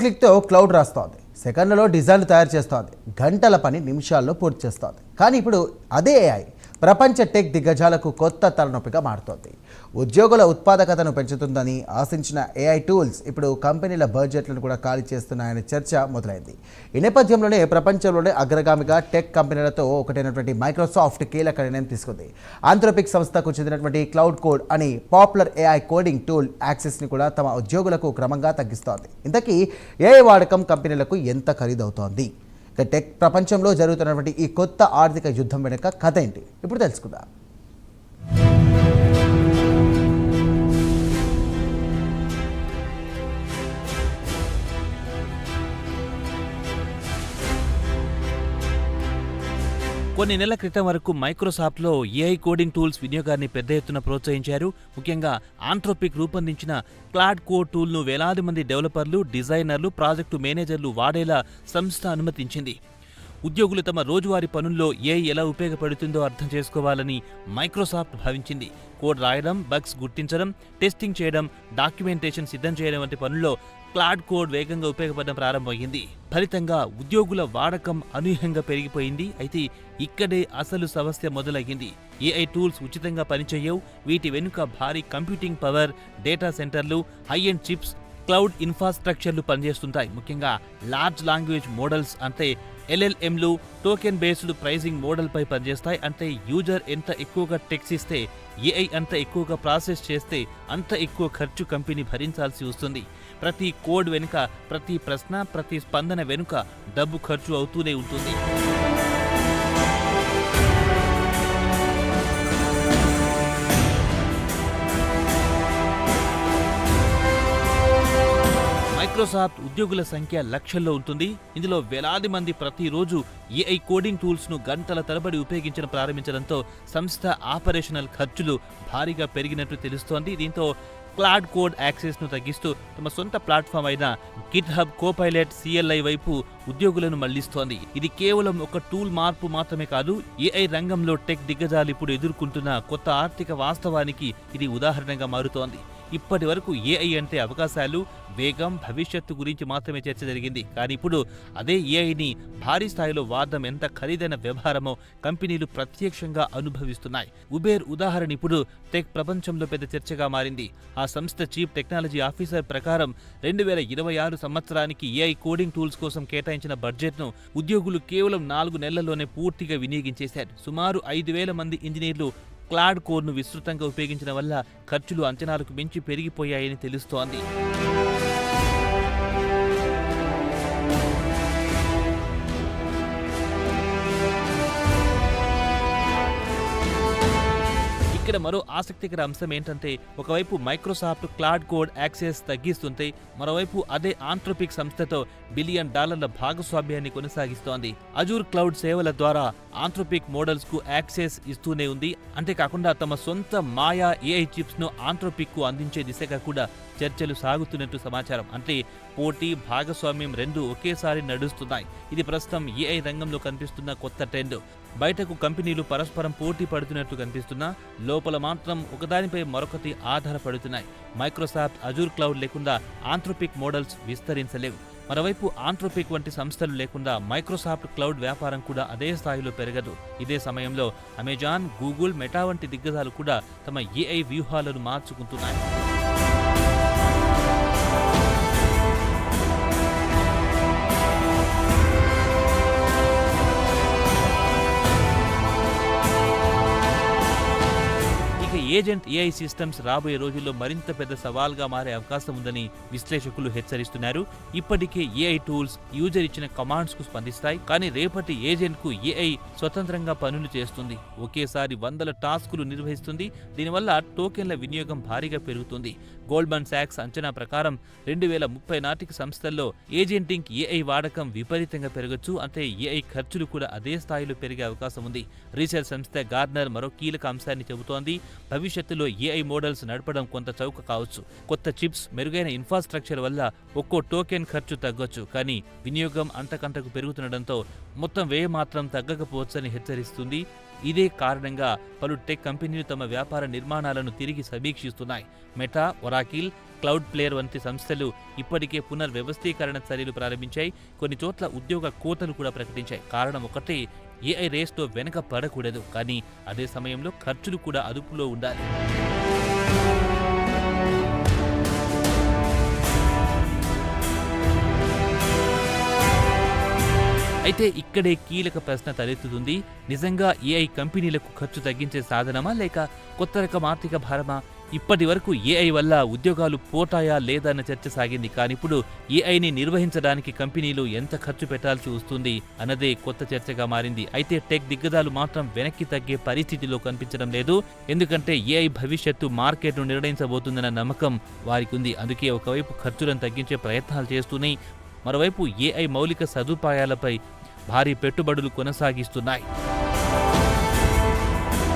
క్లిక్తో cloud రాస్తోంది, సెకండ్లలో డిజైన్లు తయారు చేస్తోంది, గంటల పని నిమిషాల్లో పూర్తి చేస్తోంది. కానీ ఇప్పుడు అదే ఏఐ ప్రపంచ టెక్ దిగ్గజాలకు కొత్త తలనొప్పిగా మారుతోంది. ఉద్యోగుల ఉత్పాదకతను పెంచుతుందని ఆశించిన ఏఐ టూల్స్ ఇప్పుడు కంపెనీల బడ్జెట్లను కూడా ఖాళీ చేస్తున్నాయనే చర్చ మొదలైంది. ఈ నేపథ్యంలోనే ప్రపంచంలోనే అగ్రగామిగా టెక్ కంపెనీలతో ఒకటైనటువంటి మైక్రోసాఫ్ట్ కీలక నిర్ణయం తీసుకుంది. ఆంథ్రోపిక్ సంస్థకు చెందినటువంటి క్లౌడ్ కోడ్ అని పాపులర్ ఏఐ కోడింగ్ టూల్ యాక్సెస్ని కూడా తమ ఉద్యోగులకు క్రమంగా తగ్గిస్తోంది. ఇంతకీ ఏఐ వాడకం కంపెనీలకు ఎంత ఖరీదవుతోంది? టెక్ ప్రపంచంలో జరుగుతున్నటువంటి ఈ కొత్త ఆర్థిక యుద్ధం వెనుక కథ ఏంటి ఇప్పుడు తెలుసుకుందాం. కొన్ని నెలల క్రితం వరకు మైక్రోసాఫ్ట్లో ఏఐ కోడింగ్ టూల్స్ వినియోగాన్ని పెద్ద ఎత్తున ప్రోత్సహించారు. ముఖ్యంగా ఆంథ్రోపిక్ రూపొందించిన క్లాడ్ కోడ్ టూల్ను వేలాది మంది డెవలపర్లు, డిజైనర్లు, ప్రాజెక్టు మేనేజర్లు వాడేలా సంస్థ అనుమతించింది. ఉద్యోగులు తమ రోజువారీ పనుల్లో ఏఐ ఎలా ఉపయోగపడుతుందో అర్థం చేసుకోవాలని మైక్రోసాఫ్ట్ భావించింది. కోడ్ రాయడం, బగ్స్ గుర్తించడం, టెస్టింగ్ చేయడం, డాక్యుమెంటేషన్ సిద్ధం చేయడం వంటి పనుల్లో క్లాడ్ కోడ్ వేగంగా ఉపయోగపడడం ప్రారంభమైంది. ఫలితంగా ఉద్యోగుల వాడకం అనూహ్యంగా పెరిగిపోయింది. అయితే ఇక్కడే అసలు సమస్య మొదలయ్యింది. ఏఐ టూల్స్ ఉచితంగా పనిచేయవు. వీటి వెనుక భారీ కంప్యూటింగ్ పవర్, డేటా సెంటర్లు, హై ఎండ్ చిప్స్, క్లౌడ్ ఇన్ఫ్రాస్ట్రక్చర్లు పనిచేస్తుంటాయి. ముఖ్యంగా లార్జ్ లాంగ్వేజ్ మోడల్స్ అంటే LLMలు టోకెన్ బేస్డ్ ప్రైజింగ్ మోడల్పై పనిచేస్తాయి. అంటే యూజర్ ఎంత ఎక్కువగా టెక్స్ట్ ఇస్తే, ఏఐ అంత ఎక్కువగా ప్రాసెస్ చేస్తే అంత ఎక్కువ ఖర్చు కంపెనీ భరించాల్సి వస్తుంది. ప్రతి కోడ్ వెనుక, ప్రతి ప్రశ్న, ప్రతి స్పందన వెనుక డబ్బు ఖర్చు అవుతూనే ఉంటుంది. మైక్రోసాఫ్ట్ ఉద్యోగుల సంఖ్య లక్షల్లో ఉంటుంది. ఇందులో వేలాది మంది ప్రతిరోజు ఏఐ కోడింగ్ టూల్స్ ను గంటల తరబడి ఉపయోగించడం ప్రారంభించడంతో సంస్థ ఆపరేషనల్ ఖర్చులు భారీగా పెరిగినట్టు తెలుస్తోంది. దీంతో క్లాడ్ కోడ్ యాక్సెస్ ను తగ్గిస్తూ తమ సొంత ప్లాట్ఫామ్ అయిన గిట్ హబ్, కోపైలట్, CLI వైపు ఉద్యోగులను మళ్లిస్తోంది. ఇది కేవలం ఒక టూల్ మార్పు మాత్రమే కాదు, ఏఐ రంగంలో టెక్ దిగ్గజాలు ఇప్పుడు ఎదుర్కొంటున్న కొత్త ఆర్థిక వాస్తవానికి ఇది ఉదాహరణగా మారుతోంది. ఇప్పటి వరకు ఏఐ అంటే అవకాశాలు, వేగం, భవిష్యత్తు గురించి మాత్రమే చర్చ జరిగింది. కానీ ఇప్పుడు అదే ఏఐని భారీ స్థాయిలో వాడడం ఎంత ఖరీదైన వ్యవహారమో కంపెనీలు ప్రత్యక్షంగా అనుభవిస్తున్నాయి. ఉబేర్ ఉదాహరణ ఇప్పుడు టెక్ ప్రపంచంలో పెద్ద చర్చగా మారింది. ఆ సంస్థ చీఫ్ టెక్నాలజీ ఆఫీసర్ ప్రకారం 2026 సంవత్సరానికి ఏఐ కోడింగ్ టూల్స్ కోసం కేటాయించిన బడ్జెట్ను ఉద్యోగులు కేవలం 4 నెలల్లోనే పూర్తిగా వినియోగించేశారు. సుమారు 5,000 మంది ఇంజనీర్లు క్లాడ్ కోడ్ను విస్తృతంగా ఉపయోగించడం వల్ల ఖర్చులు అంచనాలకు మించి పెరిగిపోయాయని తెలుస్తోంది. ఇక్కడ మరో ఆసక్తికర అంశం ఏంటంటే, ఒకవైపు మైక్రోసాఫ్ట్ క్లాడ్ కోడ్ యాక్సెస్ తగ్గిస్తుంటే, మరోవైపు అదే ఆంథ్రోపిక్ సంస్థతో $1 బిలియన్ భాగస్వామ్యాన్ని కొనసాగిస్తోంది. అజూర్ క్లౌడ్ సేవల ద్వారా ఆంథ్రోపిక్ మోడల్స్ కు యాక్సెస్ ఇస్తూనే ఉంది. అంతేకాకుండా తమ సొంత మాయా ఏఐ చిప్స్ ను ఆంథ్రోపిక్ కు అందించే దిశగా కూడా చర్చలు సాగుతున్నట్టు సమాచారం. అంటే పోటీ, భాగస్వామ్యం రెండూ ఒకేసారి నడుస్తున్నాయి. ఇది ప్రస్తుతం ఏఐ రంగంలో కనిపిస్తున్న కొత్త ట్రెండ్. బయటకు కంపెనీలు పరస్పరం పోటీ పడుతున్నట్టు కనిపిస్తున్నా లోపల మాత్రం ఒకదానిపై మరొకటి ఆధారపడుతున్నాయి. మైక్రోసాఫ్ట్ అజూర్ క్లౌడ్ లేకుండా ఆంథ్రోపిక్ మోడల్స్ విస్తరించలేవు. మరోవైపు ఆంథ్రోపిక్ వంటి సంస్థలు లేకుండా మైక్రోసాఫ్ట్ క్లౌడ్ వ్యాపారం కూడా అదే స్థాయిలో పెరగదు. ఇదే సమయంలో అమెజాన్, గూగుల్, మెటా వంటి దిగ్గజాలు కూడా తమ ఏఐ వ్యూహాలను మార్చుకుంటున్నాయి. ఏజెంట్ ఏఐ సిస్టమ్స్ రాబోయే రోజుల్లో మరింత పెద్ద సవాల్గా మారే అవకాశం ఉందని విశ్లేషకులు హెచ్చరిస్తున్నారు. ఇప్పటికే ఏఐ టూల్స్ యూజర్ ఇచ్చిన కమాండ్స్ కు స్పందిస్తాయి. కానీ రేపటి ఏజెంట్ కు ఏఐ స్వతంత్రంగా పనులు చేస్తుంది. ఒకేసారి వందల టాస్కులు నిర్వహిస్తుంది. దీనివల్ల టోకెన్ల వినియోగం భారీగా పెరుగుతుంది. గోల్డ్మన్ సాక్స్ అంచనా ప్రకారం 2030 నాటికి సంస్థల్లో ఏజెంటింగ్ ఏఐ వాడకం విపరీతంగా పెరగొచ్చు. అంటే ఏఐ ఖర్చులు కూడా అదే స్థాయిలో పెరిగే అవకాశం ఉంది. రీసెర్చ్ సంస్థ గార్డ్నర్ మరో కీలక అంశాన్ని చెబుతోంది. భవిష్యత్తులో ఏఐ మోడల్స్ నడపడం కొంత చౌక కావచ్చు. కొత్త చిప్స్, మెరుగైన ఇన్ఫ్రాస్ట్రక్చర్ వల్ల ఒక్కో టోకెన్ ఖర్చు తగ్గొచ్చు. కానీ వినియోగం అంతకంతకు పెరుగుతుండటంతో మొత్తం వ్యయం మాత్రం తగ్గకపోవచ్చని హెచ్చరిస్తుంది. ఇదే కారణంగా పలు టెక్ కంపెనీలు తమ వ్యాపార నిర్మాణాలను తిరిగి సమీక్షిస్తున్నాయి. మెటా, ఒరాకిల్, క్లౌడ్ ప్లేయర్ వంటి సంస్థలు ఇప్పటికే పునర్వ్యవస్థీకరణ చర్యలు ప్రారంభించాయి. కొన్ని చోట్ల ఉద్యోగ కోతలు కూడా ప్రకటించాయి. కారణం ఒకటే, ఏఐ రేస్తో వెనక పడకూడదు, కానీ అదే సమయంలో ఖర్చులు కూడా అదుపులో ఉండాలి. అయితే ఇక్కడే కీలక ప్రశ్న తలెత్తుతుంది. నిజంగా ఏఐ కంపెనీలకు ఖర్చు తగ్గించే సాధనమా, లేక కొత్త రకం ఆర్థిక భారమా? ఇప్పటి వరకు ఏఐ వల్ల ఉద్యోగాలు పోతాయా లేదా అన్న చర్చ సాగింది. కానీ ఇప్పుడు ఏఐని నిర్వహించడానికి కంపెనీలు ఎంత ఖర్చు పెట్టాల్సి వస్తుంది అన్నదే కొత్త చర్చగా మారింది. అయితే టెక్ దిగ్గజాలు మాత్రం వెనక్కి తగ్గే పరిస్థితిలో కనిపించడం లేదు. ఎందుకంటే ఏఐ భవిష్యత్తు మార్కెట్ను నిర్ణయించబోతుందన్న నమ్మకం వారికి ఉంది. అందుకే ఒకవైపు ఖర్చులను తగ్గించే ప్రయత్నాలు చేస్తూనే మరోవైపు ఏఐ మౌలిక సదుపాయాలపై భారీ పెట్టుబడులు కొనసాగిస్తున్నాయి.